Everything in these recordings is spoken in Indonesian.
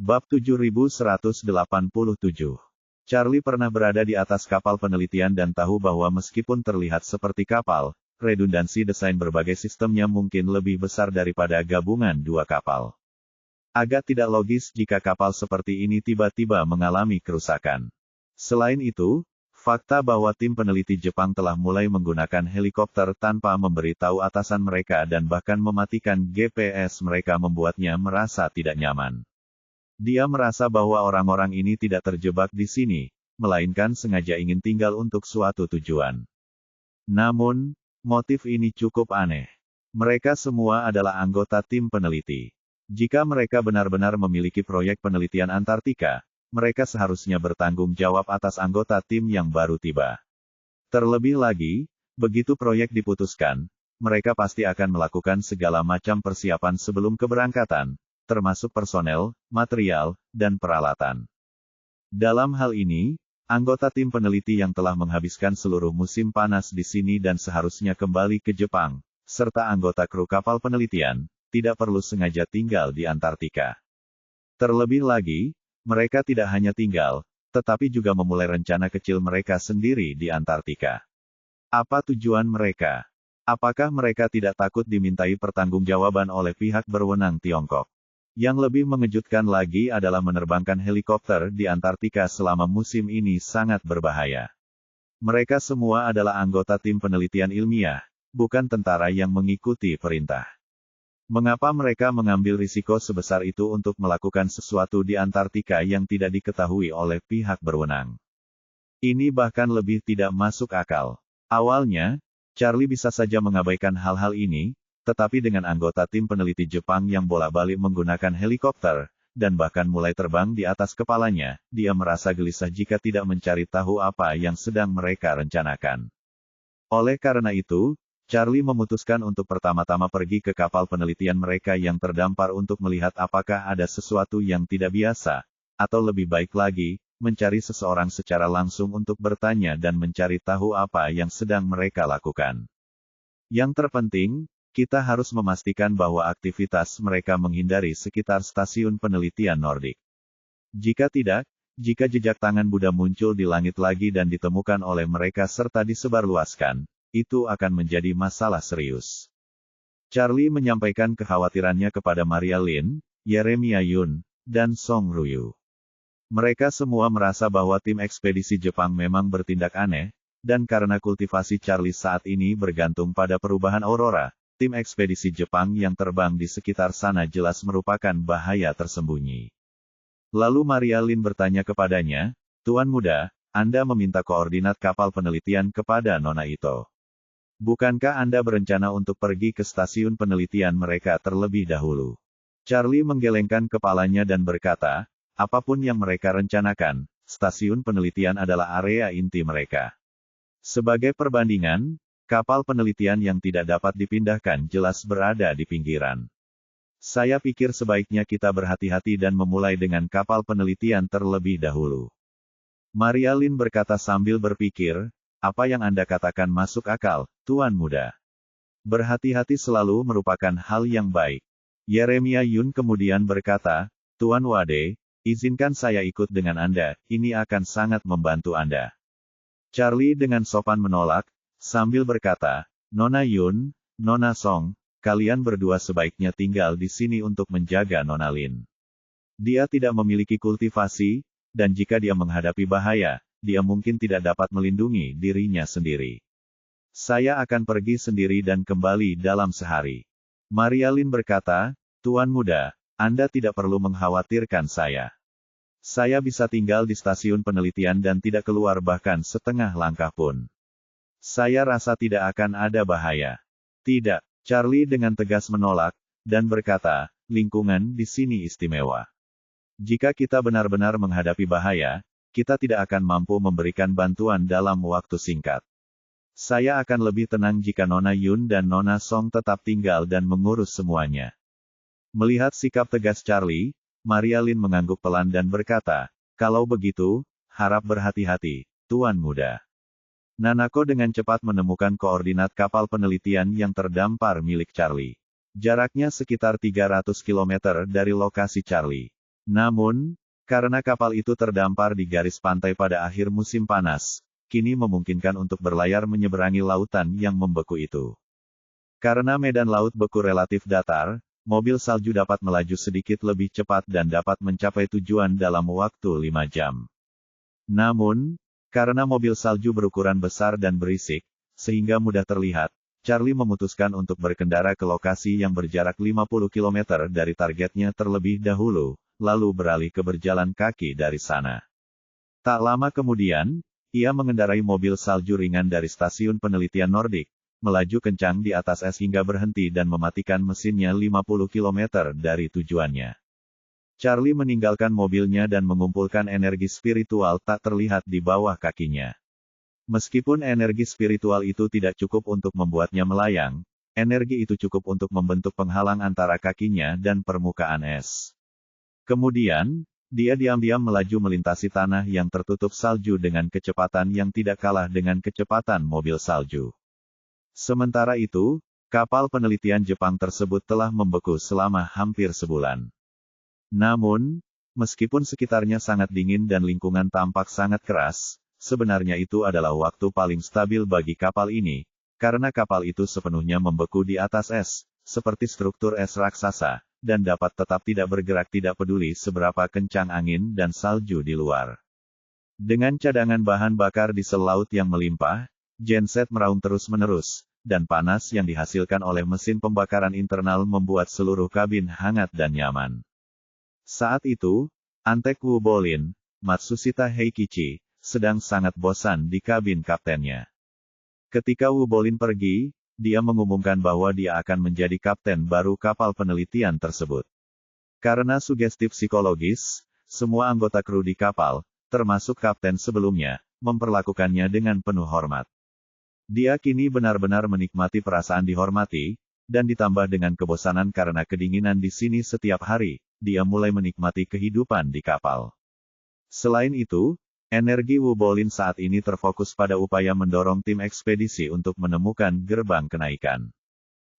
Bab 7187. Charlie pernah berada di atas kapal penelitian dan tahu bahwa meskipun terlihat seperti kapal, redundansi desain berbagai sistemnya mungkin lebih besar daripada gabungan dua kapal. Agak tidak logis jika kapal seperti ini tiba-tiba mengalami kerusakan. Selain itu, fakta bahwa tim peneliti Jepang telah mulai menggunakan helikopter tanpa memberitahu atasan mereka dan bahkan mematikan GPS mereka membuatnya merasa tidak nyaman. Dia merasa bahwa orang-orang ini tidak terjebak di sini, melainkan sengaja ingin tinggal untuk suatu tujuan. Namun, motif ini cukup aneh. Mereka semua adalah anggota tim peneliti. Jika mereka benar-benar memiliki proyek penelitian Antartika, mereka seharusnya bertanggung jawab atas anggota tim yang baru tiba. Terlebih lagi, begitu proyek diputuskan, mereka pasti akan melakukan segala macam persiapan sebelum keberangkatan, termasuk personel, material, dan peralatan. Dalam hal ini, anggota tim peneliti yang telah menghabiskan seluruh musim panas di sini dan seharusnya kembali ke Jepang, serta anggota kru kapal penelitian, tidak perlu sengaja tinggal di Antartika. Terlebih lagi, mereka tidak hanya tinggal, tetapi juga memulai rencana kecil mereka sendiri di Antartika. Apa tujuan mereka? Apakah mereka tidak takut dimintai pertanggungjawaban oleh pihak berwenang Tiongkok? Yang lebih mengejutkan lagi adalah menerbangkan helikopter di Antartika selama musim ini sangat berbahaya. Mereka semua adalah anggota tim penelitian ilmiah, bukan tentara yang mengikuti perintah. Mengapa mereka mengambil risiko sebesar itu untuk melakukan sesuatu di Antartika yang tidak diketahui oleh pihak berwenang? Ini bahkan lebih tidak masuk akal. Awalnya, Charlie bisa saja mengabaikan hal-hal ini, tetapi dengan anggota tim peneliti Jepang yang bolak-balik menggunakan helikopter, dan bahkan mulai terbang di atas kepalanya, dia merasa gelisah jika tidak mencari tahu apa yang sedang mereka rencanakan. Oleh karena itu, Charlie memutuskan untuk pertama-tama pergi ke kapal penelitian mereka yang terdampar untuk melihat apakah ada sesuatu yang tidak biasa, atau lebih baik lagi, mencari seseorang secara langsung untuk bertanya dan mencari tahu apa yang sedang mereka lakukan. Yang terpenting, kita harus memastikan bahwa aktivitas mereka menghindari sekitar stasiun penelitian Nordik. Jika tidak, jika jejak tangan Buddha muncul di langit lagi dan ditemukan oleh mereka serta disebarluaskan, itu akan menjadi masalah serius. Charlie menyampaikan kekhawatirannya kepada Maria Lin, Yeremia Yun, dan Song Ruyu. Mereka semua merasa bahwa tim ekspedisi Jepang memang bertindak aneh, dan karena kultivasi Charlie saat ini bergantung pada perubahan aurora, tim ekspedisi Jepang yang terbang di sekitar sana jelas merupakan bahaya tersembunyi. Lalu Maria Lin bertanya kepadanya, "Tuan Muda, Anda meminta koordinat kapal penelitian kepada Nona Ito. Bukankah Anda berencana untuk pergi ke stasiun penelitian mereka terlebih dahulu?" Charlie menggelengkan kepalanya dan berkata, "Apapun yang mereka rencanakan, stasiun penelitian adalah area inti mereka. Sebagai perbandingan, kapal penelitian yang tidak dapat dipindahkan jelas berada di pinggiran. Saya pikir sebaiknya kita berhati-hati dan memulai dengan kapal penelitian terlebih dahulu." Maria Lin berkata sambil berpikir, "Apa yang Anda katakan masuk akal, Tuan Muda. Berhati-hati selalu merupakan hal yang baik." Yeremia Yun kemudian berkata, "Tuan Wade, izinkan saya ikut dengan Anda, ini akan sangat membantu Anda." Charlie dengan sopan menolak, sambil berkata, "Nona Yun, Nona Song, kalian berdua sebaiknya tinggal di sini untuk menjaga Nona Lin. Dia tidak memiliki kultivasi, dan jika dia menghadapi bahaya, dia mungkin tidak dapat melindungi dirinya sendiri. Saya akan pergi sendiri dan kembali dalam sehari." Maria Lin berkata, "Tuan Muda, Anda tidak perlu mengkhawatirkan saya. Saya bisa tinggal di stasiun penelitian dan tidak keluar bahkan setengah langkah pun. Saya rasa tidak akan ada bahaya." "Tidak," Charlie dengan tegas menolak, dan berkata, "Lingkungan di sini istimewa. Jika kita benar-benar menghadapi bahaya, kita tidak akan mampu memberikan bantuan dalam waktu singkat. Saya akan lebih tenang jika Nona Yun dan Nona Song tetap tinggal dan mengurus semuanya." Melihat sikap tegas Charlie, Maria Lin mengangguk pelan dan berkata, "Kalau begitu, harap berhati-hati, Tuan Muda." Nanako dengan cepat menemukan koordinat kapal penelitian yang terdampar milik Charlie. Jaraknya sekitar 300 km dari lokasi Charlie. Namun, karena kapal itu terdampar di garis pantai pada akhir musim panas, kini memungkinkan untuk berlayar menyeberangi lautan yang membeku itu. Karena medan laut beku relatif datar, mobil salju dapat melaju sedikit lebih cepat dan dapat mencapai tujuan dalam waktu 5 jam. Namun, karena mobil salju berukuran besar dan berisik, sehingga mudah terlihat, Charlie memutuskan untuk berkendara ke lokasi yang berjarak 50 km dari targetnya terlebih dahulu, lalu beralih ke berjalan kaki dari sana. Tak lama kemudian, ia mengendarai mobil salju ringan dari stasiun penelitian Nordik, melaju kencang di atas es hingga berhenti dan mematikan mesinnya 50 km dari tujuannya. Charlie meninggalkan mobilnya dan mengumpulkan energi spiritual tak terlihat di bawah kakinya. Meskipun energi spiritual itu tidak cukup untuk membuatnya melayang, energi itu cukup untuk membentuk penghalang antara kakinya dan permukaan es. Kemudian, dia diam-diam melaju melintasi tanah yang tertutup salju dengan kecepatan yang tidak kalah dengan kecepatan mobil salju. Sementara itu, kapal penelitian Jepang tersebut telah membeku selama hampir sebulan. Namun, meskipun sekitarnya sangat dingin dan lingkungan tampak sangat keras, sebenarnya itu adalah waktu paling stabil bagi kapal ini, karena kapal itu sepenuhnya membeku di atas es, seperti struktur es raksasa, dan dapat tetap tidak bergerak tidak peduli seberapa kencang angin dan salju di luar. Dengan cadangan bahan bakar diesel laut yang melimpah, genset meraung terus-menerus, dan panas yang dihasilkan oleh mesin pembakaran internal membuat seluruh kabin hangat dan nyaman. Saat itu, Antek Wu Bolin, Matsushita Heikichi, sedang sangat bosan di kabin kaptennya. Ketika Wu Bolin pergi, dia mengumumkan bahwa dia akan menjadi kapten baru kapal penelitian tersebut. Karena sugesti psikologis, semua anggota kru di kapal, termasuk kapten sebelumnya, memperlakukannya dengan penuh hormat. Dia kini benar-benar menikmati perasaan dihormati, dan ditambah dengan kebosanan karena kedinginan di sini setiap hari, dia mulai menikmati kehidupan di kapal. Selain itu, energi Wu Bolin saat ini terfokus pada upaya mendorong tim ekspedisi untuk menemukan gerbang kenaikan.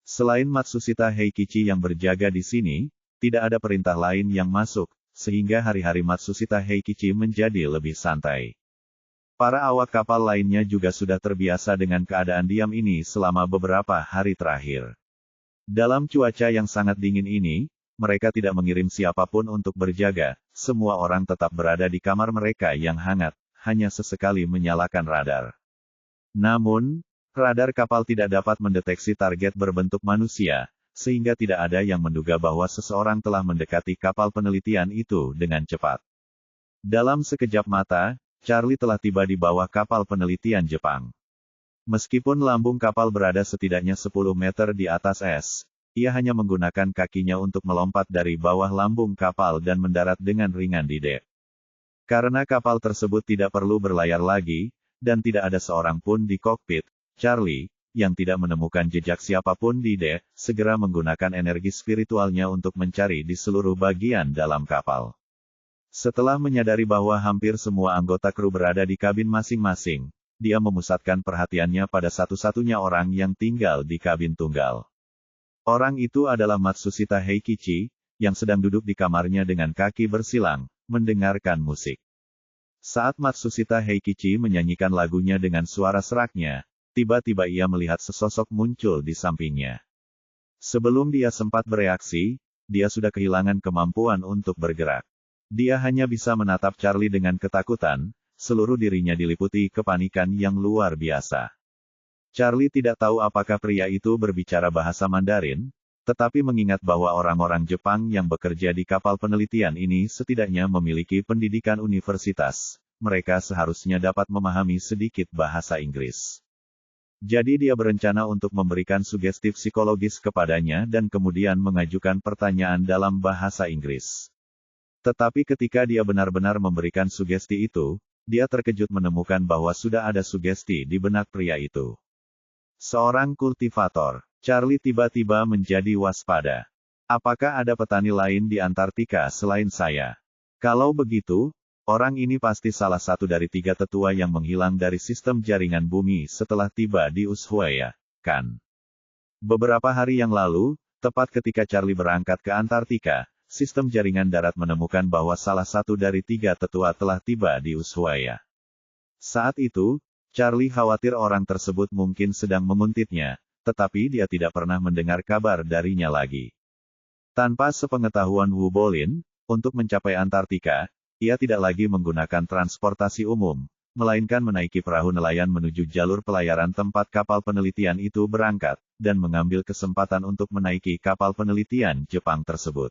Selain Matsushita Heikichi yang berjaga di sini, tidak ada perintah lain yang masuk, sehingga hari-hari Matsushita Heikichi menjadi lebih santai. Para awak kapal lainnya juga sudah terbiasa dengan keadaan diam ini selama beberapa hari terakhir. Dalam cuaca yang sangat dingin ini, mereka tidak mengirim siapapun untuk berjaga, semua orang tetap berada di kamar mereka yang hangat, hanya sesekali menyalakan radar. Namun, radar kapal tidak dapat mendeteksi target berbentuk manusia, sehingga tidak ada yang menduga bahwa seseorang telah mendekati kapal penelitian itu dengan cepat. Dalam sekejap mata, Charlie telah tiba di bawah kapal penelitian Jepang. Meskipun lambung kapal berada setidaknya 10 meter di atas es, ia hanya menggunakan kakinya untuk melompat dari bawah lambung kapal dan mendarat dengan ringan di dek. Karena kapal tersebut tidak perlu berlayar lagi, dan tidak ada seorang pun di kokpit, Charlie, yang tidak menemukan jejak siapapun di dek, segera menggunakan energi spiritualnya untuk mencari di seluruh bagian dalam kapal. Setelah menyadari bahwa hampir semua anggota kru berada di kabin masing-masing, dia memusatkan perhatiannya pada satu-satunya orang yang tinggal di kabin tunggal. Orang itu adalah Matsushita Heikichi, yang sedang duduk di kamarnya dengan kaki bersilang, mendengarkan musik. Saat Matsushita Heikichi menyanyikan lagunya dengan suara seraknya, tiba-tiba ia melihat sesosok muncul di sampingnya. Sebelum dia sempat bereaksi, dia sudah kehilangan kemampuan untuk bergerak. Dia hanya bisa menatap Charlie dengan ketakutan, seluruh dirinya diliputi kepanikan yang luar biasa. Charlie tidak tahu apakah pria itu berbicara bahasa Mandarin, tetapi mengingat bahwa orang-orang Jepang yang bekerja di kapal penelitian ini setidaknya memiliki pendidikan universitas, mereka seharusnya dapat memahami sedikit bahasa Inggris. Jadi dia berencana untuk memberikan sugesti psikologis kepadanya dan kemudian mengajukan pertanyaan dalam bahasa Inggris. Tetapi ketika dia benar-benar memberikan sugesti itu, dia terkejut menemukan bahwa sudah ada sugesti di benak pria itu. Seorang kultivator. Charlie tiba-tiba menjadi waspada. Apakah ada petani lain di Antartika selain saya? Kalau begitu, orang ini pasti salah satu dari 3 tetua yang menghilang dari sistem jaringan bumi setelah tiba di Ushuaia, kan? Beberapa hari yang lalu, tepat ketika Charlie berangkat ke Antartika, sistem jaringan darat menemukan bahwa salah satu dari 3 tetua telah tiba di Ushuaia. Saat itu, Charlie khawatir orang tersebut mungkin sedang menguntitnya, tetapi dia tidak pernah mendengar kabar darinya lagi. Tanpa sepengetahuan Wu Bolin, untuk mencapai Antartika, ia tidak lagi menggunakan transportasi umum, melainkan menaiki perahu nelayan menuju jalur pelayaran tempat kapal penelitian itu berangkat, dan mengambil kesempatan untuk menaiki kapal penelitian Jepang tersebut.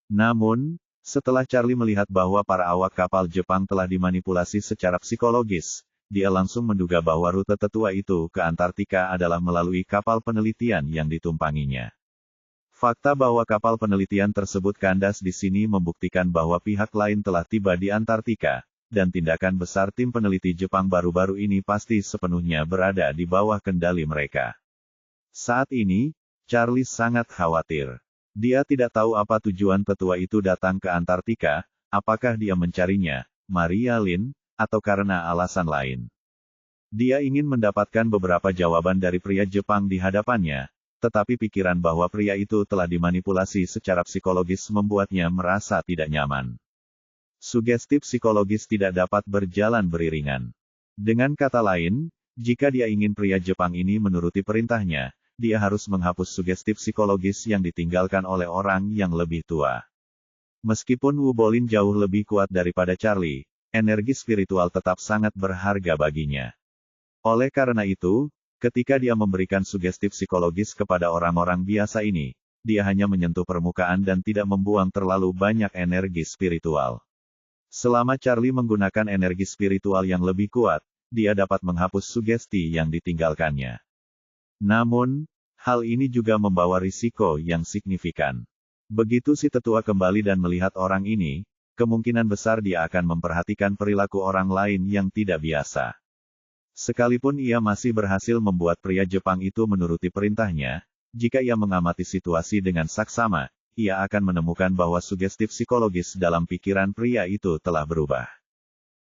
Namun, setelah Charlie melihat bahwa para awak kapal Jepang telah dimanipulasi secara psikologis, dia langsung menduga bahwa rute tetua itu ke Antartika adalah melalui kapal penelitian yang ditumpanginya. Fakta bahwa kapal penelitian tersebut kandas di sini membuktikan bahwa pihak lain telah tiba di Antartika, dan tindakan besar tim peneliti Jepang baru-baru ini pasti sepenuhnya berada di bawah kendali mereka. Saat ini, Charlie sangat khawatir. Dia tidak tahu apa tujuan tetua itu datang ke Antartika, apakah dia mencarinya, Maria Lynn, atau karena alasan lain. Dia ingin mendapatkan beberapa jawaban dari pria Jepang di hadapannya, tetapi pikiran bahwa pria itu telah dimanipulasi secara psikologis membuatnya merasa tidak nyaman. Sugesti psikologis tidak dapat berjalan beriringan. Dengan kata lain, jika dia ingin pria Jepang ini menuruti perintahnya, dia harus menghapus sugesti psikologis yang ditinggalkan oleh orang yang lebih tua. Meskipun Wu Bolin jauh lebih kuat daripada Charlie, energi spiritual tetap sangat berharga baginya. Oleh karena itu, ketika dia memberikan sugesti psikologis kepada orang-orang biasa ini, dia hanya menyentuh permukaan dan tidak membuang terlalu banyak energi spiritual. Selama Charlie menggunakan energi spiritual yang lebih kuat, dia dapat menghapus sugesti yang ditinggalkannya. Namun, hal ini juga membawa risiko yang signifikan. Begitu si tetua kembali dan melihat orang ini, kemungkinan besar dia akan memperhatikan perilaku orang lain yang tidak biasa. Sekalipun ia masih berhasil membuat pria Jepang itu menuruti perintahnya, jika ia mengamati situasi dengan saksama, ia akan menemukan bahwa sugesti psikologis dalam pikiran pria itu telah berubah.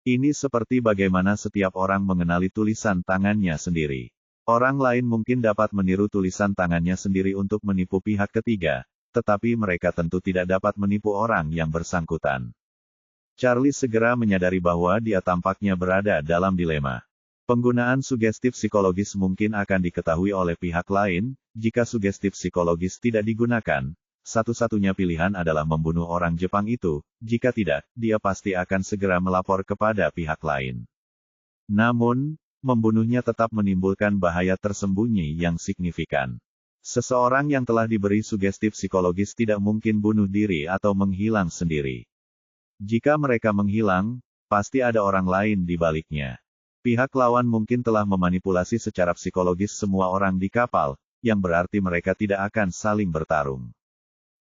Ini seperti bagaimana setiap orang mengenali tulisan tangannya sendiri. Orang lain mungkin dapat meniru tulisan tangannya sendiri untuk menipu pihak ketiga, tetapi mereka tentu tidak dapat menipu orang yang bersangkutan. Charlie segera menyadari bahwa dia tampaknya berada dalam dilema. Penggunaan sugesti psikologis mungkin akan diketahui oleh pihak lain. Jika sugesti psikologis tidak digunakan, satu-satunya pilihan adalah membunuh orang Jepang itu. Jika tidak, dia pasti akan segera melapor kepada pihak lain. Namun, membunuhnya tetap menimbulkan bahaya tersembunyi yang signifikan. Seseorang yang telah diberi sugesti psikologis tidak mungkin bunuh diri atau menghilang sendiri. Jika mereka menghilang, pasti ada orang lain di baliknya. Pihak lawan mungkin telah memanipulasi secara psikologis semua orang di kapal, yang berarti mereka tidak akan saling bertarung.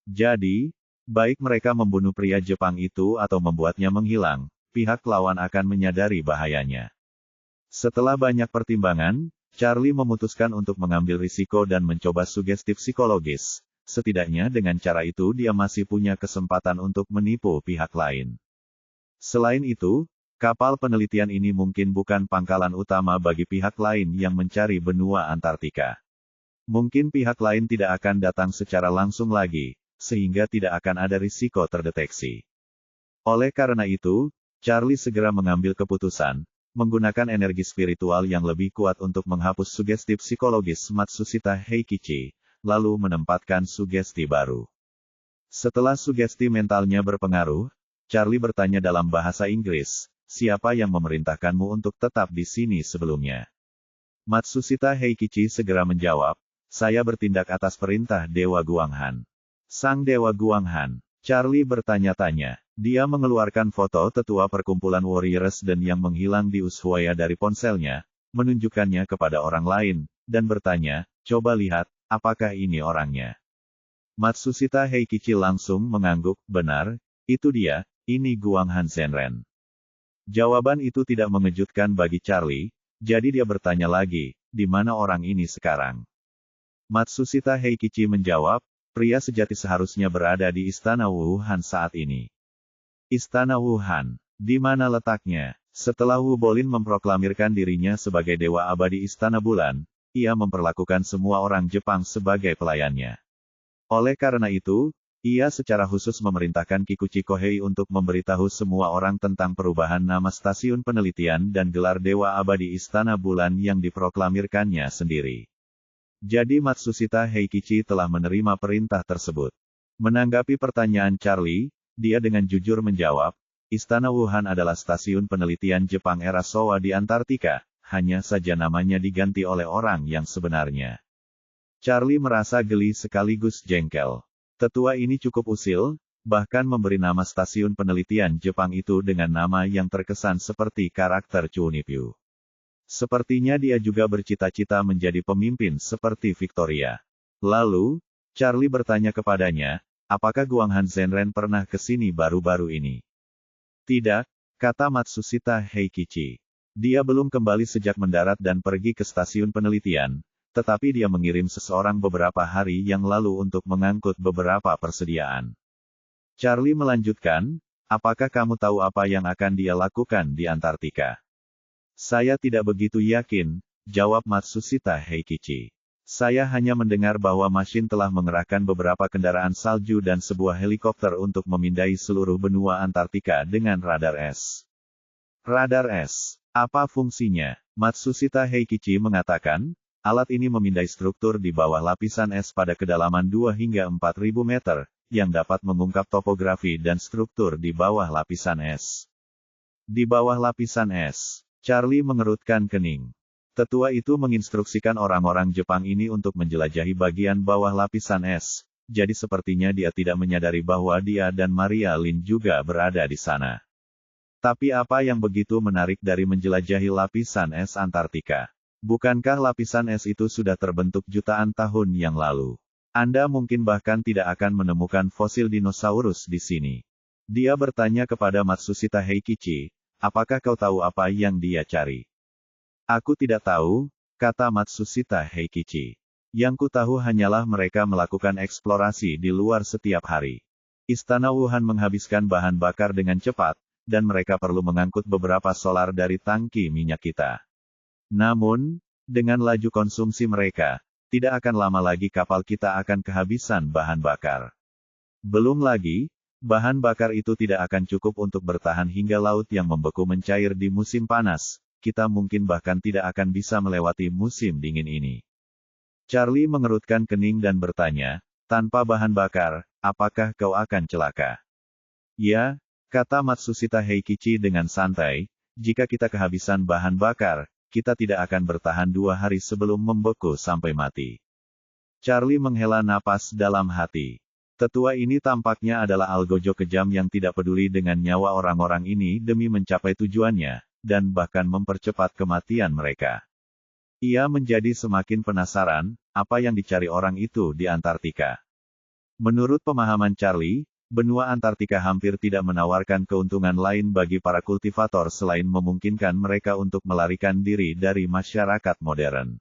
Jadi, baik mereka membunuh pria Jepang itu atau membuatnya menghilang, pihak lawan akan menyadari bahayanya. Setelah banyak pertimbangan, Charlie memutuskan untuk mengambil risiko dan mencoba sugesti psikologis. Setidaknya dengan cara itu dia masih punya kesempatan untuk menipu pihak lain. Selain itu, kapal penelitian ini mungkin bukan pangkalan utama bagi pihak lain yang mencari benua Antartika. Mungkin pihak lain tidak akan datang secara langsung lagi, sehingga tidak akan ada risiko terdeteksi. Oleh karena itu, Charlie segera mengambil keputusan, menggunakan energi spiritual yang lebih kuat untuk menghapus sugesti psikologis Matsushita Heikichi, lalu menempatkan sugesti baru. Setelah sugesti mentalnya berpengaruh, Charlie bertanya dalam bahasa Inggris, "Siapa yang memerintahkanmu untuk tetap di sini sebelumnya?" Matsushita Heikichi segera menjawab, "Saya bertindak atas perintah Dewa Guanghan." Sang Dewa Guanghan. Charlie bertanya-tanya. Dia mengeluarkan foto tetua perkumpulan Warriors dan yang menghilang di Ushuaia dari ponselnya, menunjukkannya kepada orang lain, dan bertanya, "Coba lihat, apakah ini orangnya?" Matsushita Heikichi langsung mengangguk, "Benar, itu dia, ini Guanghan Senren." Jawaban itu tidak mengejutkan bagi Charlie, jadi dia bertanya lagi, "Di mana orang ini sekarang?" Matsushita Heikichi menjawab, "Pria sejati seharusnya berada di Istana Wuhan saat ini." Istana Wuhan, di mana letaknya? Setelah Wu Bolin memproklamirkan dirinya sebagai Dewa Abadi Istana Bulan, ia memperlakukan semua orang Jepang sebagai pelayannya. Oleh karena itu, Ia secara khusus memerintahkan Kikuchi Kohei untuk memberitahu semua orang tentang perubahan nama stasiun penelitian dan gelar Dewa Abadi Istana Bulan yang diproklamirkannya sendiri. Jadi Matsushita Heikichi telah menerima perintah tersebut. Menanggapi pertanyaan Charlie, dia dengan jujur menjawab, Istana Wuhan adalah stasiun penelitian Jepang era Showa di Antartika, hanya saja namanya diganti oleh orang yang sebenarnya. Charlie merasa geli sekaligus jengkel. Tetua ini cukup usil, bahkan memberi nama stasiun penelitian Jepang itu dengan nama yang terkesan seperti karakter Chunibyo. Sepertinya dia juga bercita-cita menjadi pemimpin seperti Victoria. Lalu, Charlie bertanya kepadanya, apakah Guanghan Zenren pernah ke sini baru-baru ini? Tidak, kata Matsushita Heikichi. Dia belum kembali sejak mendarat dan pergi ke stasiun penelitian, tetapi dia mengirim seseorang beberapa hari yang lalu untuk mengangkut beberapa persediaan. Charlie melanjutkan, apakah kamu tahu apa yang akan dia lakukan di Antartika? Saya tidak begitu yakin, jawab Matsushita Heikichi. Saya hanya mendengar bahwa mesin telah mengerahkan beberapa kendaraan salju dan sebuah helikopter untuk memindai seluruh benua Antartika dengan radar S. Radar S. Apa fungsinya? Matsushita Heikichi mengatakan, alat ini memindai struktur di bawah lapisan es pada kedalaman 2 hingga 4.000 meter, yang dapat mengungkap topografi dan struktur di bawah lapisan es. Di bawah lapisan es, Charlie mengerutkan kening. Tetua itu menginstruksikan orang-orang Jepang ini untuk menjelajahi bagian bawah lapisan es, jadi sepertinya dia tidak menyadari bahwa dia dan Maria Lin juga berada di sana. Tapi apa yang begitu menarik dari menjelajahi lapisan es Antartika? Bukankah lapisan es itu sudah terbentuk jutaan tahun yang lalu? Anda mungkin bahkan tidak akan menemukan fosil dinosaurus di sini. Dia bertanya kepada Matsushita Heikichi, apakah kau tahu apa yang dia cari? Aku tidak tahu, kata Matsushita Heikichi. Yang ku tahu hanyalah mereka melakukan eksplorasi di luar setiap hari. Istana Wuhan menghabiskan bahan bakar dengan cepat, dan mereka perlu mengangkut beberapa solar dari tangki minyak kita. Namun, dengan laju konsumsi mereka, tidak akan lama lagi kapal kita akan kehabisan bahan bakar. Belum lagi, bahan bakar itu tidak akan cukup untuk bertahan hingga laut yang membeku mencair di musim panas, kita mungkin bahkan tidak akan bisa melewati musim dingin ini. Charlie mengerutkan kening dan bertanya, tanpa bahan bakar, apakah kau akan celaka? Ya, kata Matsushita Heikichi dengan santai, jika kita kehabisan bahan bakar, kita tidak akan bertahan 2 hari sebelum membeku sampai mati. Charlie menghela napas dalam hati. Tetua ini tampaknya adalah algojo kejam yang tidak peduli dengan nyawa orang-orang ini demi mencapai tujuannya, dan bahkan mempercepat kematian mereka. Ia menjadi semakin penasaran, apa yang dicari orang itu di Antartika. Menurut pemahaman Charlie, benua Antartika hampir tidak menawarkan keuntungan lain bagi para kultivator selain memungkinkan mereka untuk melarikan diri dari masyarakat modern.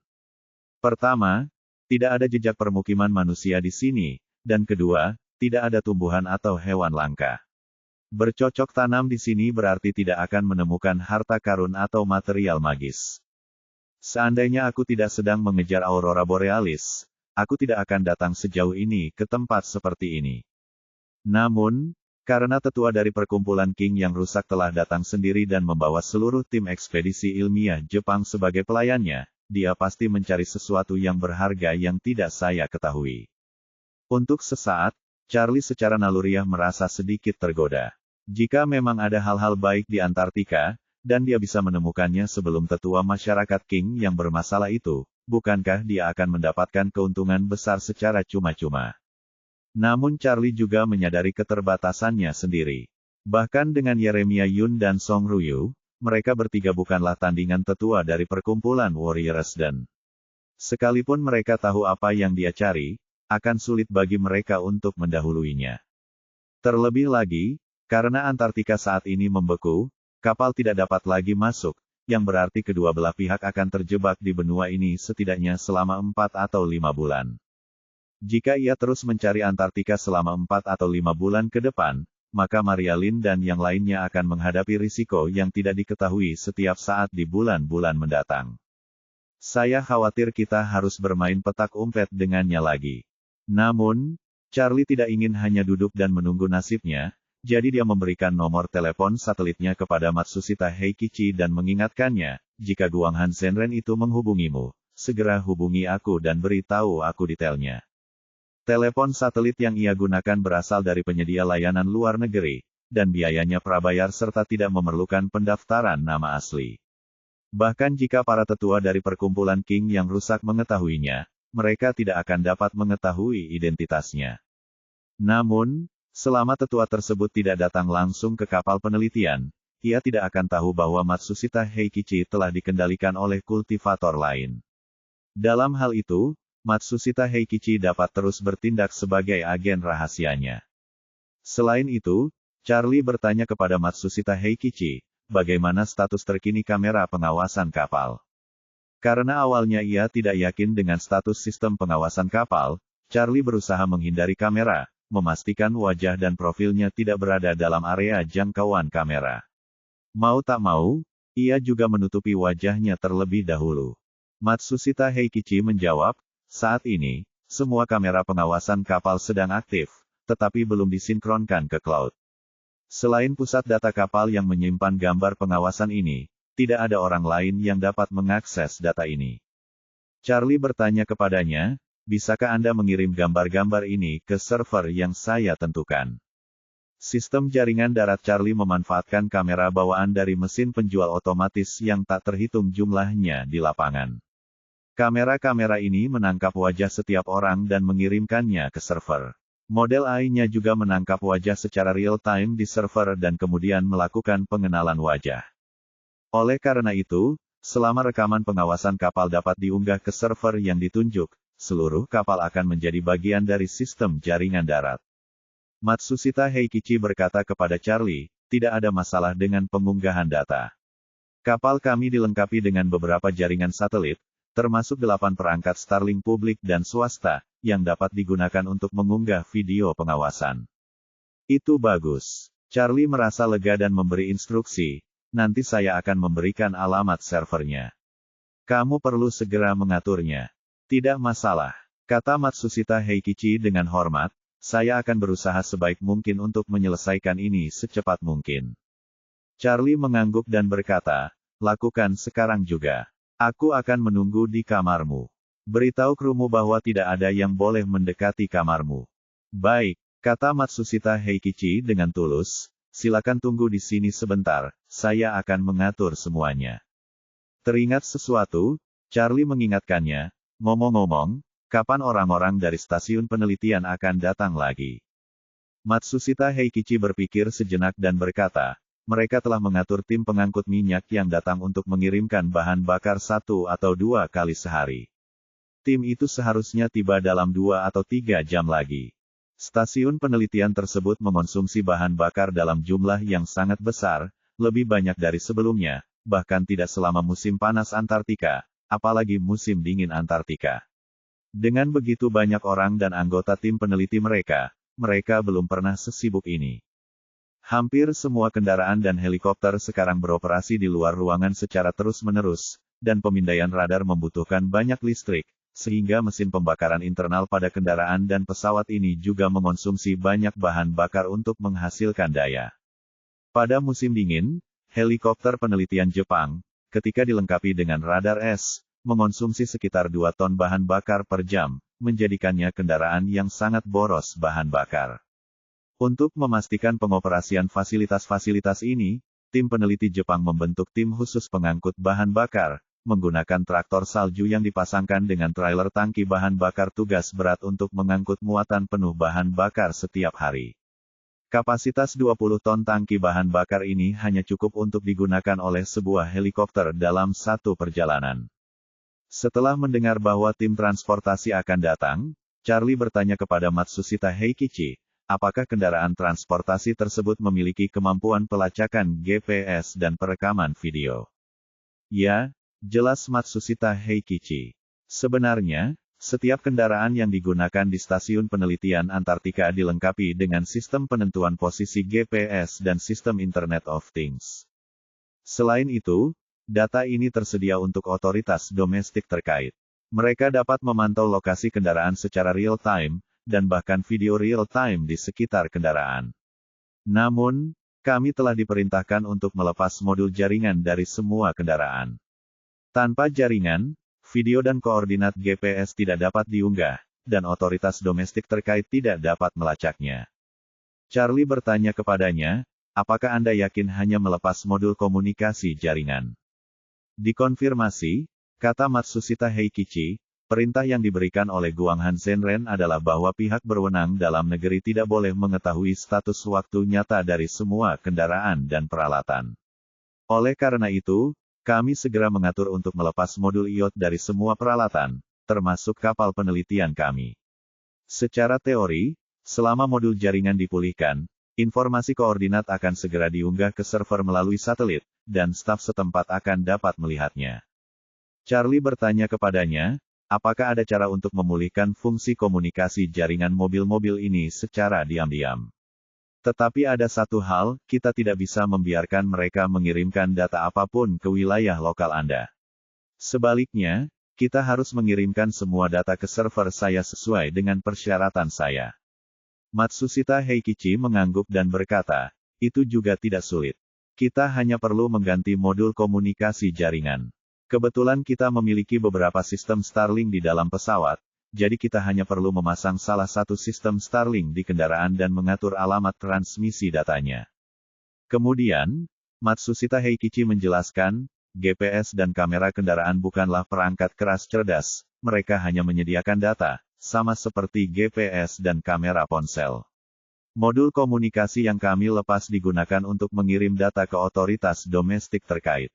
Pertama, tidak ada jejak permukiman manusia di sini, dan kedua, tidak ada tumbuhan atau hewan langka. Bercocok tanam di sini berarti tidak akan menemukan harta karun atau material magis. Seandainya aku tidak sedang mengejar aurora borealis, aku tidak akan datang sejauh ini ke tempat seperti ini. Namun, karena tetua dari perkumpulan King yang rusak telah datang sendiri dan membawa seluruh tim ekspedisi ilmiah Jepang sebagai pelayannya, dia pasti mencari sesuatu yang berharga yang tidak saya ketahui. Untuk sesaat, Charlie secara naluriah merasa sedikit tergoda. Jika memang ada hal-hal baik di Antartika, dan dia bisa menemukannya sebelum tetua masyarakat King yang bermasalah itu, bukankah dia akan mendapatkan keuntungan besar secara cuma-cuma? Namun Charlie juga menyadari keterbatasannya sendiri. Bahkan dengan Yeremia Yun dan Song Ryu, mereka bertiga bukanlah tandingan tetua dari perkumpulan Warriors dan sekalipun mereka tahu apa yang dia cari, akan sulit bagi mereka untuk mendahuluinya. Terlebih lagi, karena Antartika saat ini membeku, kapal tidak dapat lagi masuk, yang berarti kedua belah pihak akan terjebak di benua ini setidaknya selama 4 atau 5 bulan. Jika ia terus mencari Antartika selama 4 atau 5 bulan ke depan, maka Maria Lin dan yang lainnya akan menghadapi risiko yang tidak diketahui setiap saat di bulan-bulan mendatang. Saya khawatir kita harus bermain petak umpet dengannya lagi. Namun, Charlie tidak ingin hanya duduk dan menunggu nasibnya, jadi dia memberikan nomor telepon satelitnya kepada Matsushita Heikichi dan mengingatkannya, jika Guang Han Senren itu menghubungimu, segera hubungi aku dan beritahu aku detailnya. Telepon satelit yang ia gunakan berasal dari penyedia layanan luar negeri, dan biayanya prabayar serta tidak memerlukan pendaftaran nama asli. Bahkan jika para tetua dari perkumpulan King yang rusak mengetahuinya, mereka tidak akan dapat mengetahui identitasnya. Namun, selama tetua tersebut tidak datang langsung ke kapal penelitian, ia tidak akan tahu bahwa Matsushita Heikichi telah dikendalikan oleh kultivator lain. Dalam hal itu, Matsushita Heikichi dapat terus bertindak sebagai agen rahasianya. Selain itu, Charlie bertanya kepada Matsushita Heikichi, bagaimana status terkini kamera pengawasan kapal. Karena awalnya ia tidak yakin dengan status sistem pengawasan kapal, Charlie berusaha menghindari kamera, memastikan wajah dan profilnya tidak berada dalam area jangkauan kamera. Mau tak mau, ia juga menutupi wajahnya terlebih dahulu. Matsushita Heikichi menjawab, saat ini, semua kamera pengawasan kapal sedang aktif, tetapi belum disinkronkan ke cloud. Selain pusat data kapal yang menyimpan gambar pengawasan ini, tidak ada orang lain yang dapat mengakses data ini. Charlie bertanya kepadanya, bisakah Anda mengirim gambar-gambar ini ke server yang saya tentukan? Sistem jaringan darat Charlie memanfaatkan kamera bawaan dari mesin penjual otomatis yang tak terhitung jumlahnya di lapangan. Kamera-kamera ini menangkap wajah setiap orang dan mengirimkannya ke server. Model AI-nya juga menangkap wajah secara real-time di server dan kemudian melakukan pengenalan wajah. Oleh karena itu, selama rekaman pengawasan kapal dapat diunggah ke server yang ditunjuk, seluruh kapal akan menjadi bagian dari sistem jaringan darat. Matsushita Heikichi berkata kepada Charlie, tidak ada masalah dengan pengunggahan data. Kapal kami dilengkapi dengan beberapa jaringan satelit, termasuk 8 perangkat Starlink publik dan swasta, yang dapat digunakan untuk mengunggah video pengawasan. Itu bagus. Charlie merasa lega dan memberi instruksi, nanti saya akan memberikan alamat servernya. Kamu perlu segera mengaturnya. Tidak masalah, kata Matsushita Heikichi dengan hormat, saya akan berusaha sebaik mungkin untuk menyelesaikan ini secepat mungkin. Charlie mengangguk dan berkata, lakukan sekarang juga. Aku akan menunggu di kamarmu. Beritahu krumu bahwa tidak ada yang boleh mendekati kamarmu. Baik, kata Matsushita Heikichi dengan tulus, silakan tunggu di sini sebentar, saya akan mengatur semuanya. Teringat sesuatu, Charlie mengingatkannya, ngomong-ngomong, kapan orang-orang dari stasiun penelitian akan datang lagi? Matsushita Heikichi berpikir sejenak dan berkata, mereka telah mengatur tim pengangkut minyak yang datang untuk mengirimkan bahan bakar 1 atau 2 kali sehari. Tim itu seharusnya tiba dalam 2 atau 3 jam lagi. Stasiun penelitian tersebut mengonsumsi bahan bakar dalam jumlah yang sangat besar, lebih banyak dari sebelumnya, bahkan tidak selama musim panas Antartika, apalagi musim dingin Antartika. Dengan begitu banyak orang dan anggota tim peneliti mereka belum pernah sesibuk ini. Hampir semua kendaraan dan helikopter sekarang beroperasi di luar ruangan secara terus-menerus, dan pemindaian radar membutuhkan banyak listrik, sehingga mesin pembakaran internal pada kendaraan dan pesawat ini juga mengonsumsi banyak bahan bakar untuk menghasilkan daya. Pada musim dingin, helikopter penelitian Jepang, ketika dilengkapi dengan radar S, mengonsumsi sekitar 2 ton bahan bakar per jam, menjadikannya kendaraan yang sangat boros bahan bakar. Untuk memastikan pengoperasian fasilitas-fasilitas ini, tim peneliti Jepang membentuk tim khusus pengangkut bahan bakar, menggunakan traktor salju yang dipasangkan dengan trailer tangki bahan bakar tugas berat untuk mengangkut muatan penuh bahan bakar setiap hari. Kapasitas 20 ton tangki bahan bakar ini hanya cukup untuk digunakan oleh sebuah helikopter dalam satu perjalanan. Setelah mendengar bahwa tim transportasi akan datang, Charlie bertanya kepada Matsushita Heikichi, apakah kendaraan transportasi tersebut memiliki kemampuan pelacakan GPS dan perekaman video? Ya, jelas Matsushita Heikichi. Sebenarnya, setiap kendaraan yang digunakan di stasiun penelitian Antartika dilengkapi dengan sistem penentuan posisi GPS dan sistem Internet of Things. Selain itu, data ini tersedia untuk otoritas domestik terkait. Mereka dapat memantau lokasi kendaraan secara real-time, dan bahkan video real-time di sekitar kendaraan. Namun, kami telah diperintahkan untuk melepas modul jaringan dari semua kendaraan. Tanpa jaringan, video dan koordinat GPS tidak dapat diunggah, dan otoritas domestik terkait tidak dapat melacaknya. Charlie bertanya kepadanya, apakah Anda yakin hanya melepas modul komunikasi jaringan? Dikonfirmasi, kata Matsushita Heikichi, perintah yang diberikan oleh Guang Han Senren adalah bahwa pihak berwenang dalam negeri tidak boleh mengetahui status waktu nyata dari semua kendaraan dan peralatan. Oleh karena itu, kami segera mengatur untuk melepas modul iot dari semua peralatan, termasuk kapal penelitian kami. Secara teori, selama modul jaringan dipulihkan, informasi koordinat akan segera diunggah ke server melalui satelit, dan staf setempat akan dapat melihatnya. Charlie bertanya kepadanya, apakah ada cara untuk memulihkan fungsi komunikasi jaringan mobil-mobil ini secara diam-diam? Tetapi ada satu hal, kita tidak bisa membiarkan mereka mengirimkan data apapun ke wilayah lokal Anda. Sebaliknya, kita harus mengirimkan semua data ke server saya sesuai dengan persyaratan saya. Matsushita Heikichi mengangguk dan berkata, itu juga tidak sulit. Kita hanya perlu mengganti modul komunikasi jaringan. Kebetulan kita memiliki beberapa sistem Starlink di dalam pesawat, jadi kita hanya perlu memasang salah satu sistem Starlink di kendaraan dan mengatur alamat transmisi datanya. Kemudian, Matsushita Heikichi menjelaskan, GPS dan kamera kendaraan bukanlah perangkat keras cerdas, mereka hanya menyediakan data, sama seperti GPS dan kamera ponsel. Modul komunikasi yang kami lepas digunakan untuk mengirim data ke otoritas domestik terkait.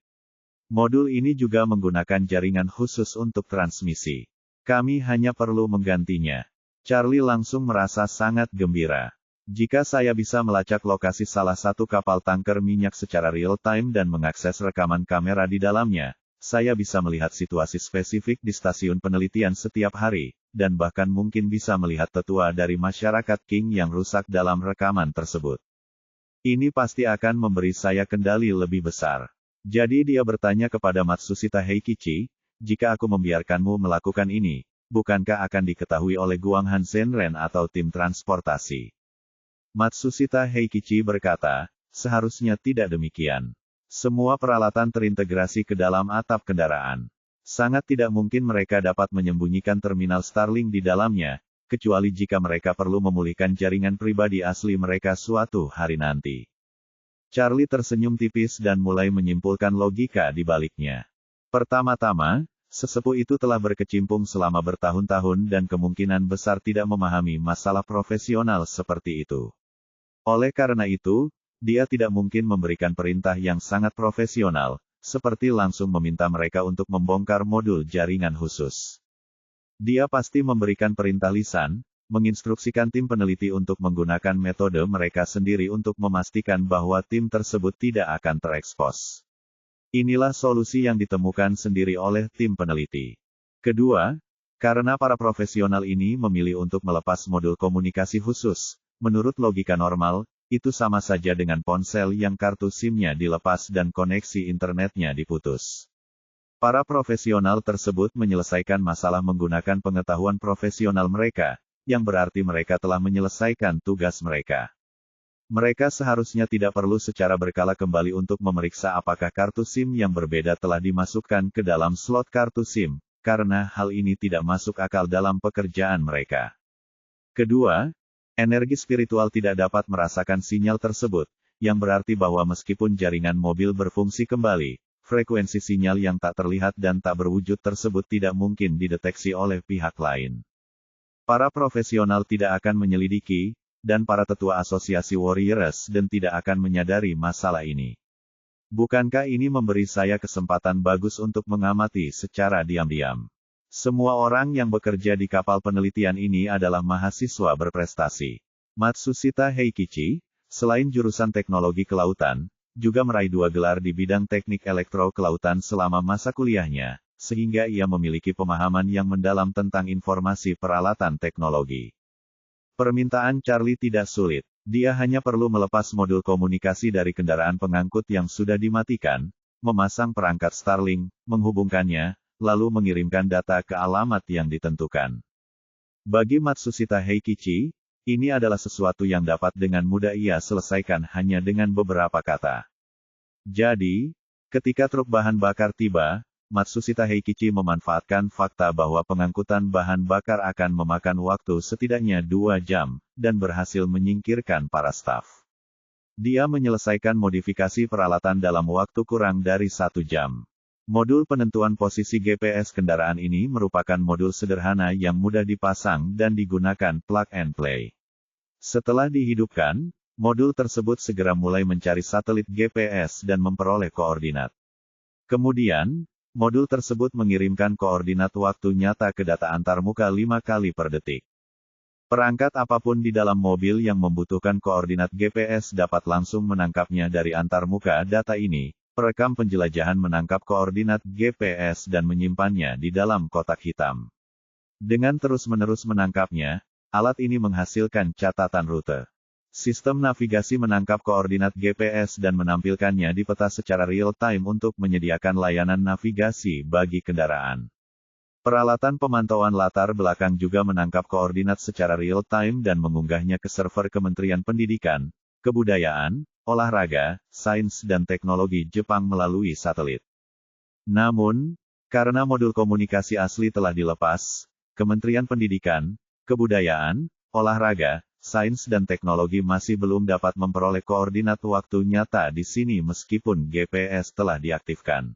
Modul ini juga menggunakan jaringan khusus untuk transmisi. Kami hanya perlu menggantinya. Charlie langsung merasa sangat gembira. Jika saya bisa melacak lokasi salah satu kapal tanker minyak secara real-time dan mengakses rekaman kamera di dalamnya, saya bisa melihat situasi spesifik di stasiun penelitian setiap hari, dan bahkan mungkin bisa melihat tetua dari masyarakat King yang rusak dalam rekaman tersebut. Ini pasti akan memberi saya kendali lebih besar. Jadi dia bertanya kepada Matsushita Heikichi, jika aku membiarkanmu melakukan ini, bukankah akan diketahui oleh Guang Han Senren atau tim transportasi? Matsushita Heikichi berkata, seharusnya tidak demikian. Semua peralatan terintegrasi ke dalam atap kendaraan. Sangat tidak mungkin mereka dapat menyembunyikan terminal Starlink di dalamnya, kecuali jika mereka perlu memulihkan jaringan pribadi asli mereka suatu hari nanti. Charlie tersenyum tipis dan mulai menyimpulkan logika di baliknya. Pertama-tama, sesepuh itu telah berkecimpung selama bertahun-tahun dan kemungkinan besar tidak memahami masalah profesional seperti itu. Oleh karena itu, dia tidak mungkin memberikan perintah yang sangat profesional, seperti langsung meminta mereka untuk membongkar modul jaringan khusus. Dia pasti memberikan perintah lisan, menginstruksikan tim peneliti untuk menggunakan metode mereka sendiri untuk memastikan bahwa tim tersebut tidak akan terekspos. Inilah solusi yang ditemukan sendiri oleh tim peneliti. Kedua, karena para profesional ini memilih untuk melepas modul komunikasi khusus, menurut logika normal, itu sama saja dengan ponsel yang kartu SIM-nya dilepas dan koneksi internetnya diputus. Para profesional tersebut menyelesaikan masalah menggunakan pengetahuan profesional mereka, yang berarti mereka telah menyelesaikan tugas mereka. Mereka seharusnya tidak perlu secara berkala kembali untuk memeriksa apakah kartu SIM yang berbeda telah dimasukkan ke dalam slot kartu SIM, karena hal ini tidak masuk akal dalam pekerjaan mereka. Kedua, energi spiritual tidak dapat merasakan sinyal tersebut, yang berarti bahwa meskipun jaringan mobil berfungsi kembali, frekuensi sinyal yang tak terlihat dan tak berwujud tersebut tidak mungkin dideteksi oleh pihak lain. Para profesional tidak akan menyelidiki, dan para tetua asosiasi Warriors dan tidak akan menyadari masalah ini. Bukankah ini memberi saya kesempatan bagus untuk mengamati secara diam-diam? Semua orang yang bekerja di kapal penelitian ini adalah mahasiswa berprestasi. Matsushita Heikichi, selain jurusan teknologi kelautan, juga meraih 2 gelar di bidang teknik elektro kelautan selama masa kuliahnya, sehingga ia memiliki pemahaman yang mendalam tentang informasi peralatan teknologi. Permintaan Charlie tidak sulit. Dia hanya perlu melepas modul komunikasi dari kendaraan pengangkut yang sudah dimatikan, memasang perangkat Starlink, menghubungkannya, lalu mengirimkan data ke alamat yang ditentukan. Bagi Matsushita Heikichi, ini adalah sesuatu yang dapat dengan mudah ia selesaikan hanya dengan beberapa kata. Jadi, ketika truk bahan bakar tiba, Matsushita Heikichi memanfaatkan fakta bahwa pengangkutan bahan bakar akan memakan waktu setidaknya 2 jam, dan berhasil menyingkirkan para staf. Dia menyelesaikan modifikasi peralatan dalam waktu kurang dari 1 jam. Modul penentuan posisi GPS kendaraan ini merupakan modul sederhana yang mudah dipasang dan digunakan plug and play. Setelah dihidupkan, modul tersebut segera mulai mencari satelit GPS dan memperoleh koordinat. Kemudian, modul tersebut mengirimkan koordinat waktu nyata ke data antarmuka 5 kali per detik. Perangkat apapun di dalam mobil yang membutuhkan koordinat GPS dapat langsung menangkapnya dari antarmuka data ini. Perekam penjelajahan menangkap koordinat GPS dan menyimpannya di dalam kotak hitam. Dengan terus-menerus menangkapnya, alat ini menghasilkan catatan rute. Sistem navigasi menangkap koordinat GPS dan menampilkannya di peta secara real-time untuk menyediakan layanan navigasi bagi kendaraan. Peralatan pemantauan latar belakang juga menangkap koordinat secara real-time dan mengunggahnya ke server Kementerian Pendidikan, Kebudayaan, Olahraga, Sains dan Teknologi Jepang melalui satelit. Namun, karena modul komunikasi asli telah dilepas, Kementerian Pendidikan, Kebudayaan, Olahraga, Sains dan Teknologi masih belum dapat memperoleh koordinat waktu nyata di sini meskipun GPS telah diaktifkan.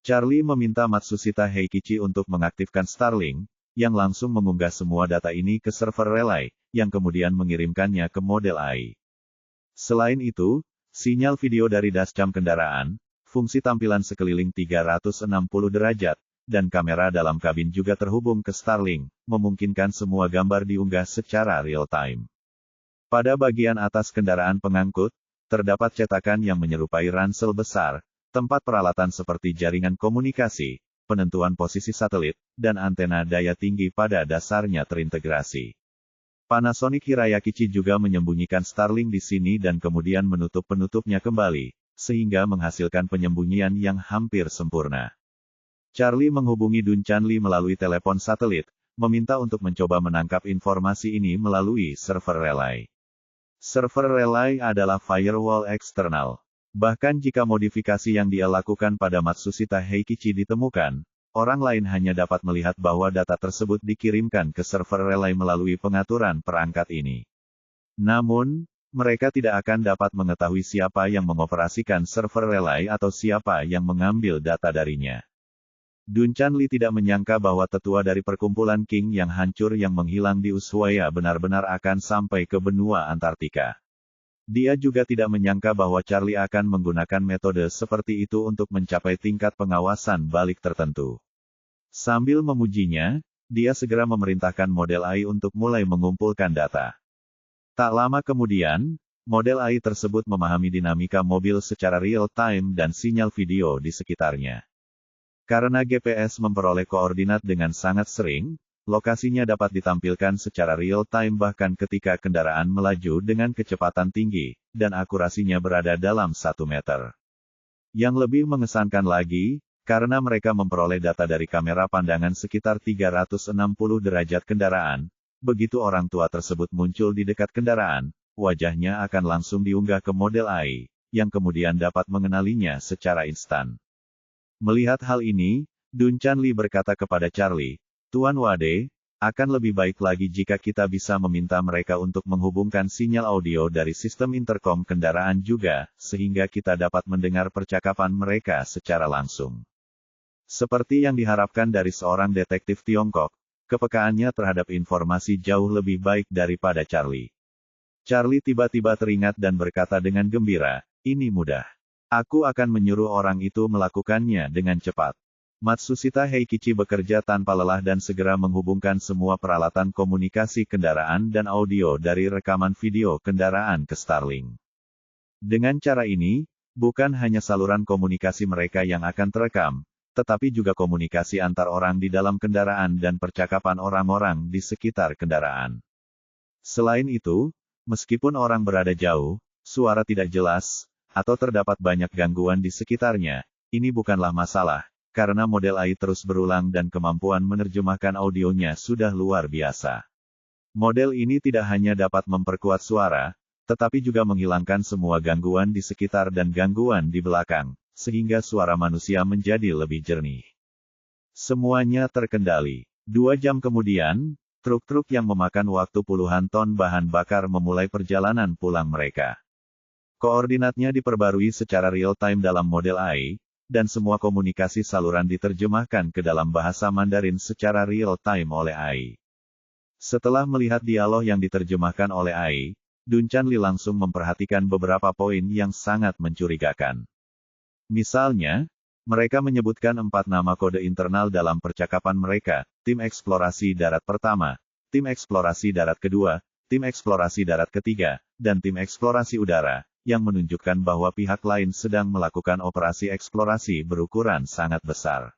Charlie meminta Matsushita Heikichi untuk mengaktifkan Starlink, yang langsung mengunggah semua data ini ke server relay, yang kemudian mengirimkannya ke model AI. Selain itu, sinyal video dari dashcam kendaraan, fungsi tampilan sekeliling 360 derajat, dan kamera dalam kabin juga terhubung ke Starlink, memungkinkan semua gambar diunggah secara real-time. Pada bagian atas kendaraan pengangkut, terdapat cetakan yang menyerupai ransel besar, tempat peralatan seperti jaringan komunikasi, penentuan posisi satelit, dan antena daya tinggi pada dasarnya terintegrasi. Panasonic Hirayakichi juga menyembunyikan Starlink di sini dan kemudian menutup penutupnya kembali, sehingga menghasilkan penyembunyian yang hampir sempurna. Charlie menghubungi Dun Chanli melalui telepon satelit, meminta untuk mencoba menangkap informasi ini melalui server relay. Server relay adalah firewall eksternal. Bahkan jika modifikasi yang dia lakukan pada Matsushita Heikichi ditemukan, orang lain hanya dapat melihat bahwa data tersebut dikirimkan ke server relay melalui pengaturan perangkat ini. Namun, mereka tidak akan dapat mengetahui siapa yang mengoperasikan server relay atau siapa yang mengambil data darinya. Dun Chanli tidak menyangka bahwa tetua dari perkumpulan King yang hancur yang menghilang di Ushuaia benar-benar akan sampai ke benua Antartika. Dia juga tidak menyangka bahwa Charlie akan menggunakan metode seperti itu untuk mencapai tingkat pengawasan balik tertentu. Sambil memujinya, dia segera memerintahkan model AI untuk mulai mengumpulkan data. Tak lama kemudian, model AI tersebut memahami dinamika mobil secara real-time dan sinyal video di sekitarnya. Karena GPS memperoleh koordinat dengan sangat sering, lokasinya dapat ditampilkan secara real-time bahkan ketika kendaraan melaju dengan kecepatan tinggi, dan akurasinya berada dalam 1 meter. Yang lebih mengesankan lagi, karena mereka memperoleh data dari kamera pandangan sekitar 360 derajat kendaraan, begitu orang tua tersebut muncul di dekat kendaraan, wajahnya akan langsung diunggah ke model AI, yang kemudian dapat mengenalinya secara instan. Melihat hal ini, Dun Chanli berkata kepada Charlie, "Tuan Wade, akan lebih baik lagi jika kita bisa meminta mereka untuk menghubungkan sinyal audio dari sistem intercom kendaraan juga, sehingga kita dapat mendengar percakapan mereka secara langsung." Seperti yang diharapkan dari seorang detektif Tiongkok, kepekaannya terhadap informasi jauh lebih baik daripada Charlie. Charlie tiba-tiba teringat dan berkata dengan gembira, "Ini mudah. Aku akan menyuruh orang itu melakukannya dengan cepat." Matsushita Heikichi bekerja tanpa lelah dan segera menghubungkan semua peralatan komunikasi kendaraan dan audio dari rekaman video kendaraan ke Starlink. Dengan cara ini, bukan hanya saluran komunikasi mereka yang akan terekam, tetapi juga komunikasi antar orang di dalam kendaraan dan percakapan orang-orang di sekitar kendaraan. Selain itu, meskipun orang berada jauh, suara tidak jelas, atau terdapat banyak gangguan di sekitarnya, ini bukanlah masalah, karena model AI terus berulang dan kemampuan menerjemahkan audionya sudah luar biasa. Model ini tidak hanya dapat memperkuat suara, tetapi juga menghilangkan semua gangguan di sekitar dan gangguan di belakang, sehingga suara manusia menjadi lebih jernih. Semuanya terkendali. 2 jam kemudian, truk-truk yang memakan waktu puluhan ton bahan bakar memulai perjalanan pulang mereka. Koordinatnya diperbarui secara real-time dalam model AI, dan semua komunikasi saluran diterjemahkan ke dalam bahasa Mandarin secara real-time oleh AI. Setelah melihat dialog yang diterjemahkan oleh AI, Dun Chanli langsung memperhatikan beberapa poin yang sangat mencurigakan. Misalnya, mereka menyebutkan 4 nama kode internal dalam percakapan mereka: Tim Eksplorasi Darat Pertama, Tim Eksplorasi Darat Kedua, Tim Eksplorasi Darat Ketiga, dan Tim Eksplorasi Udara, yang menunjukkan bahwa pihak lain sedang melakukan operasi eksplorasi berukuran sangat besar.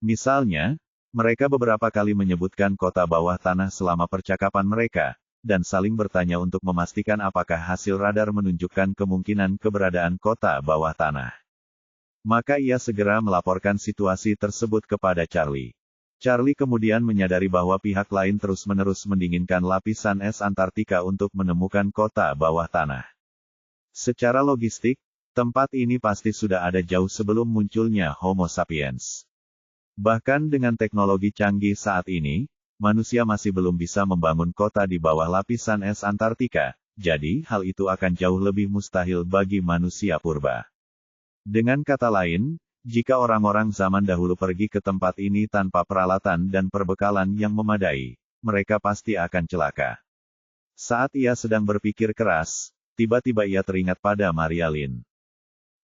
Misalnya, mereka beberapa kali menyebutkan kota bawah tanah selama percakapan mereka, dan saling bertanya untuk memastikan apakah hasil radar menunjukkan kemungkinan keberadaan kota bawah tanah. Maka ia segera melaporkan situasi tersebut kepada Charlie. Charlie kemudian menyadari bahwa pihak lain terus-menerus mendinginkan lapisan es Antartika untuk menemukan kota bawah tanah. Secara logistik, tempat ini pasti sudah ada jauh sebelum munculnya Homo sapiens. Bahkan dengan teknologi canggih saat ini, manusia masih belum bisa membangun kota di bawah lapisan es Antartika, jadi hal itu akan jauh lebih mustahil bagi manusia purba. Dengan kata lain, jika orang-orang zaman dahulu pergi ke tempat ini tanpa peralatan dan perbekalan yang memadai, mereka pasti akan celaka. Saat ia sedang berpikir keras, tiba-tiba ia teringat pada Maria Lynn.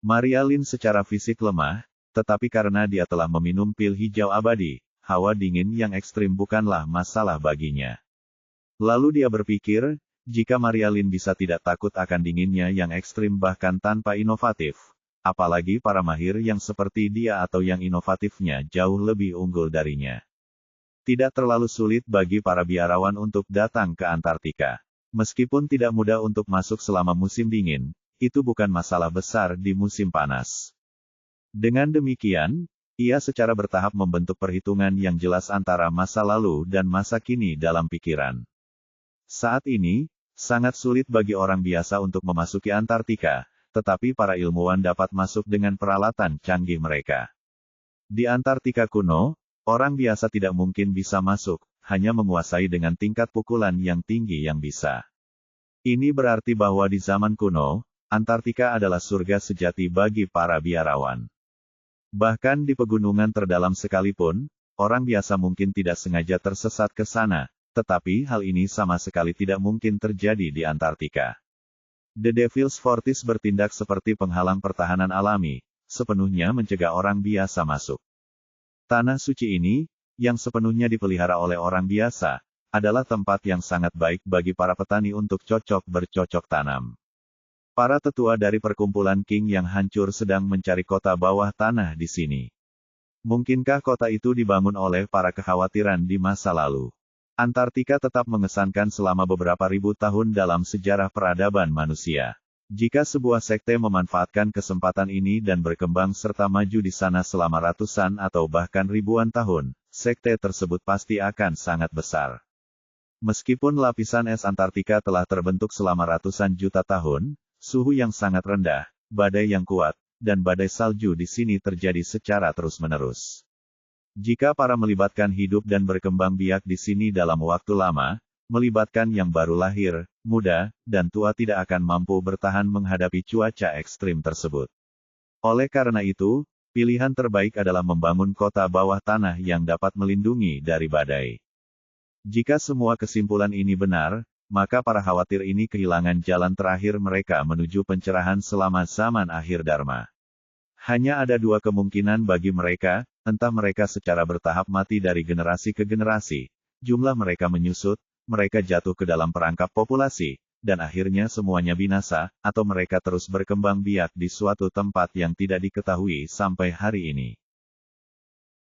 Maria Lynn secara fisik lemah, tetapi karena dia telah meminum pil hijau abadi, hawa dingin yang ekstrim bukanlah masalah baginya. Lalu dia berpikir, jika Maria Lynn bisa tidak takut akan dinginnya yang ekstrim bahkan tanpa inovatif, apalagi para mahir yang seperti dia atau yang inovatifnya jauh lebih unggul darinya. Tidak terlalu sulit bagi para biarawan untuk datang ke Antartika. Meskipun tidak mudah untuk masuk selama musim dingin, itu bukan masalah besar di musim panas. Dengan demikian, ia secara bertahap membentuk perhitungan yang jelas antara masa lalu dan masa kini dalam pikiran. Saat ini, sangat sulit bagi orang biasa untuk memasuki Antartika, tetapi para ilmuwan dapat masuk dengan peralatan canggih mereka. Di Antartika kuno, orang biasa tidak mungkin bisa masuk, hanya menguasai dengan tingkat pukulan yang tinggi yang bisa. Ini berarti bahwa di zaman kuno, Antartika adalah surga sejati bagi para biarawan. Bahkan di pegunungan terdalam sekalipun, orang biasa mungkin tidak sengaja tersesat ke sana, tetapi hal ini sama sekali tidak mungkin terjadi di Antartika. The Devil's Fortress bertindak seperti penghalang pertahanan alami, sepenuhnya mencegah orang biasa masuk. Tanah suci ini, yang sepenuhnya dipelihara oleh orang biasa, adalah tempat yang sangat baik bagi para petani untuk bercocok tanam. Para tetua dari perkumpulan King yang hancur sedang mencari kota bawah tanah di sini. Mungkinkah kota itu dibangun oleh para kekhawatiran di masa lalu? Antartika tetap mengesankan selama beberapa ribu tahun dalam sejarah peradaban manusia. Jika sebuah sekte memanfaatkan kesempatan ini dan berkembang serta maju di sana selama ratusan atau bahkan ribuan tahun, sekte tersebut pasti akan sangat besar. Meskipun lapisan es Antartika telah terbentuk selama ratusan juta tahun, suhu yang sangat rendah, badai yang kuat, dan badai salju di sini terjadi secara terus-menerus. Jika para melibatkan hidup dan berkembang biak di sini dalam waktu lama, melibatkan yang baru lahir, muda, dan tua tidak akan mampu bertahan menghadapi cuaca ekstrim tersebut. Oleh karena itu, pilihan terbaik adalah membangun kota bawah tanah yang dapat melindungi dari badai. Jika semua kesimpulan ini benar, maka para khawatir ini kehilangan jalan terakhir mereka menuju pencerahan selama zaman akhir Dharma. Hanya ada 2 kemungkinan bagi mereka, entah mereka secara bertahap mati dari generasi ke generasi, jumlah mereka menyusut, mereka jatuh ke dalam perangkap populasi, dan akhirnya semuanya binasa, atau mereka terus berkembang biak di suatu tempat yang tidak diketahui sampai hari ini.